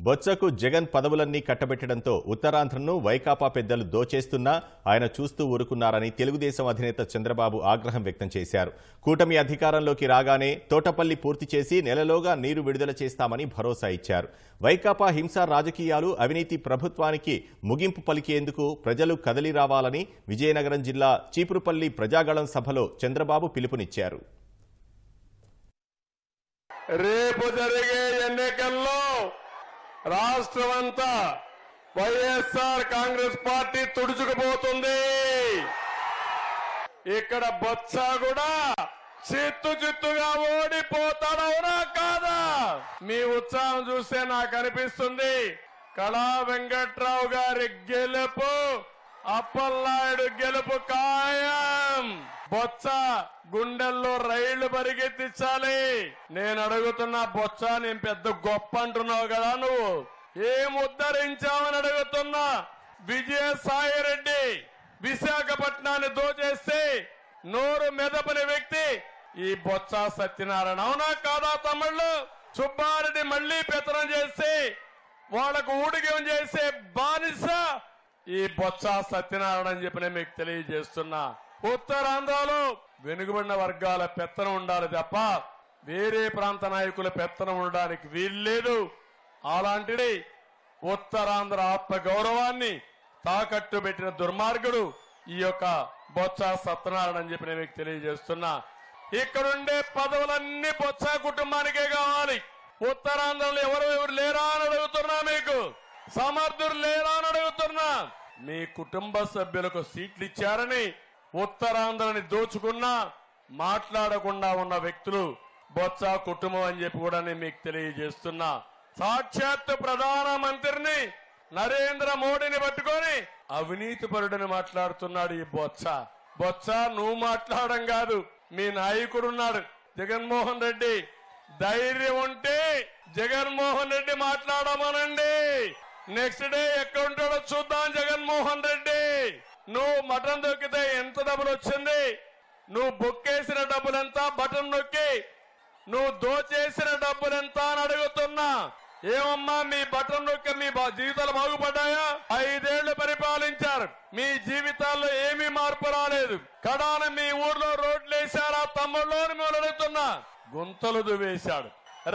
బొత్సకు జగన్ పదవులన్నీ కట్టబెట్టడంతో ఉత్తరాంధ్రను వైకాపా పెద్దలు దోచేస్తున్నా ఆయన చూస్తూ ఊరుకున్నారని తెలుగుదేశం అధినేత చంద్రబాబు ఆగ్రహం వ్యక్తం చేశారు. కూటమి అధికారంలోకి రాగానే తోటపల్లి పూర్తి చేసి నెలలోగా నీరు విడుదల చేస్తామని భరోసా ఇచ్చారు. వైకాపా హింసా రాజకీయాలు, అవినీతి ప్రభుత్వానికి ముగింపు పలికేందుకు ప్రజలు కదలి రావాలని విజయనగరం జిల్లా చీపురుపల్లి ప్రజాగళం సభలో చంద్రబాబు పిలుపునిచ్చారు. రేపు జరిగే ఎన్నికల్లో రాష్ట్రమంతా వైఎస్ఆర్ కాంగ్రెస్ పార్టీ తుడుచుకుపోతుంది. ఇక్కడ బొత్స కూడా చిత్తుగా ఓడిపోతాడవునా కాదా? మీ ఉత్సాహం చూస్తే నాకు అనిపిస్తుంది కళా వెంకట్రావు గారి గెలుపు, అప్పలనాయుడు గెలుపు ఖాయం. బొత్స గుండెల్లో రైళ్లు పరిగెత్తించాలి. నేను అడుగుతున్నా బొత్స, నేను పెద్ద గొప్ప అంటున్నావు కదా, నువ్వు ఏం ఉద్ధరించావని అడుగుతున్నా. విజయసాయిరెడ్డి విశాఖపట్నాన్ని దోచేస్తే నోరు మెదపని వ్యక్తి ఈ బొత్స సత్యనారాయణ, అవునా కాదా తమ్ముళ్ళు? సుబ్బారెడ్డి మళ్లీ పెత్తనం చేసి వాళ్లకు ఊడిగం చేసే బానిస ఈ బొత్స సత్యనారాయణ అని చెప్పి నేను మీకు తెలియజేస్తున్నా. ఉత్తరాంధ్రలో వెనుకబడిన వర్గాల పెత్తనం ఉండాలి తప్ప వేరే ప్రాంత నాయకుల పెత్తనం ఉండడానికి వీల్లేదు. అలాంటిది ఉత్తరాంధ్ర ఆత్మ గౌరవాన్ని తాకట్టు పెట్టిన దుర్మార్గుడు ఈ యొక్క బొత్స సత్యనారాయణ అని చెప్పి నేను మీకు తెలియజేస్తున్నా. ఇక్కడుండే పదవులన్నీ బొత్స కుటుంబానికే కావాలి. ఉత్తరాంధ్రలో ఎవరు లేరా అని అడుగుతున్నా, మీకు సమర్థులు లేరా అని అడుగుతున్నా. మీ కుటుంబ సభ్యులకు సీట్లు ఇచ్చారని ఉత్తరాంధ్రని దోచుకున్నా మాట్లాడకుండా ఉన్న వ్యక్తులు బొత్స కుటుంబం అని చెప్పి కూడా నేను మీకు తెలియజేస్తున్నా. సాక్షాత్ ప్రధానమంత్రిని నరేంద్ర మోడీని పట్టుకొని అవినీతి పరుడని మాట్లాడుతున్నాడు ఈ బొత్స. బొత్స నువ్వు మాట్లాడడం కాదు, మీ నాయకుడున్నాడు జగన్మోహన్ రెడ్డి. ధైర్యం ఉంటే జగన్మోహన్ రెడ్డి మాట్లాడమనండి. నెక్స్ట్ డే ఎక్కడ ఉంటాడో చూద్దాం జగన్మోహన్ రెడ్డి. నువ్వు మటన్ దొక్కితే ఎంత డబ్బులు వచ్చింది, నువ్వు బొక్కేసిన డబ్బులు ఎంత, బటన్ నొక్కి నువ్వు దోచేసిన డబ్బులు ఎంత అని అడుగుతున్నా. ఏమమ్మా మీ బటన్ నొక్కి మీ జీవితాలు బాగుపడ్డాయా? 5 ఏళ్లు పరిపాలించారు, మీ జీవితాల్లో ఏమీ మార్పు రాలేదు. కడాన మీ ఊర్లో రోడ్లు వేశారా తమ్ముళ్ళు అని మేము అడుగుతున్నా. గుంతలు దువ్వేశాడు.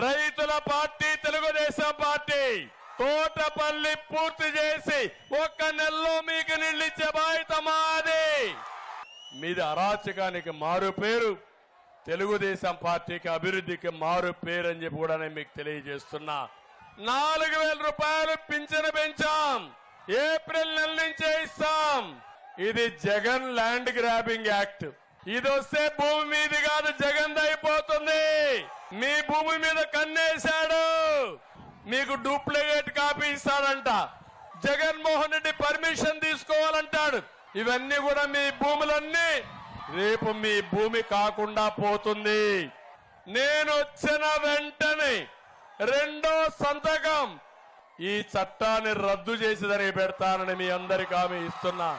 రైతుల పార్టీ తెలుగుదేశం పార్టీ తోటపల్లి పూర్తి చేసి 1 నెలలో మీకు నీళ్ళిచ్చే బాధ్యత మాది. మీది అరాచకానికి మారు పేరు, తెలుగుదేశం పార్టీకి అభివృద్ధికి మారు పేరు అని చెప్పి కూడా నేను మీకు తెలియజేస్తున్నా. 4,000 రూపాయలు పింఛను పెంచాం, ఏప్రిల్ నెల నుంచే ఇస్తాం. ఇది జగన్ ల్యాండ్ గ్రాబింగ్ యాక్ట్. ఇది వస్తే భూమి మీది కాదు జగన్ అయిపోతుంది. మీ భూమి మీద కన్నేశాడు, మీకు డూప్లికేట్ కాపీ ఇస్తాడంట. జగన్మోహన్ రెడ్డి పర్మిషన్ తీసుకోవాలంటాడు. ఇవన్నీ కూడా మీ భూములన్నీ రేపు మీ భూమి కాకుండా పోతుంది. నేను వచ్చిన వెంటనే 2వ సంతకం ఈ చట్టాన్ని రద్దు చేసి పెడతానని మీ అందరికీ హామీ ఇస్తున్నా.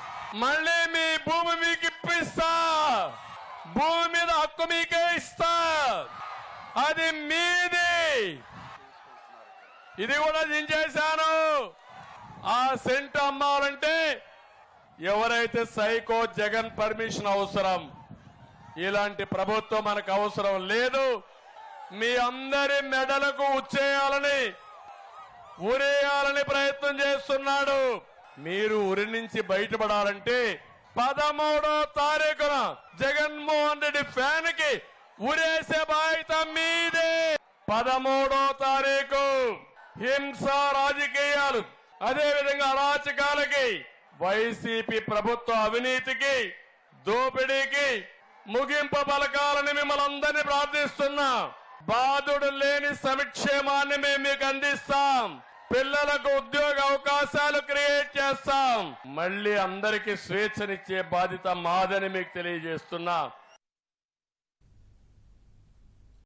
మళ్ళీ మీ భూమి మీకు ఇప్పిస్తా, భూమి మీద హక్కు మీకే ఇస్తా, అది మీది. ఇది కూడా దించేశాను. ఆ సెంట్ అమ్మాలంటే ఎవరైతే సైకో జగన్ పర్మిషన్ అవసరం. ఇలాంటి ప్రభుత్వం మనకు అవసరం లేదు. మీ అందరి మెడలకు ఉచ్చేయాలని, ఉరేయాలని ప్రయత్నం చేస్తున్నాడు. మీరు ఉరి నుంచి బయటపడాలంటే 13వ తారీఖున జగన్మోహన్ రెడ్డి ఫ్యాన్ కి ఉరేసే బాధ్యత మీదే. 13వ తారీఖు హింస రాజకీయాలు, అదేవిధంగా అరాచకాలకి, వైసీపీ ప్రభుత్వ అవినీతికి, దోపిడీకి ముగింపు పలకాలని మిమ్మల్ని అందరినీ ప్రార్థిస్తున్నా. బాధుడు లేని సంక్షేమాన్ని మేము మీకు అందిస్తాం. పిల్లలకు ఉద్యోగ అవకాశాలు క్రియేట్ చేస్తాం. మళ్ళీ అందరికీ స్వేచ్ఛనిచ్చే బాధ్యత మాదని మీకు తెలియజేస్తున్నా.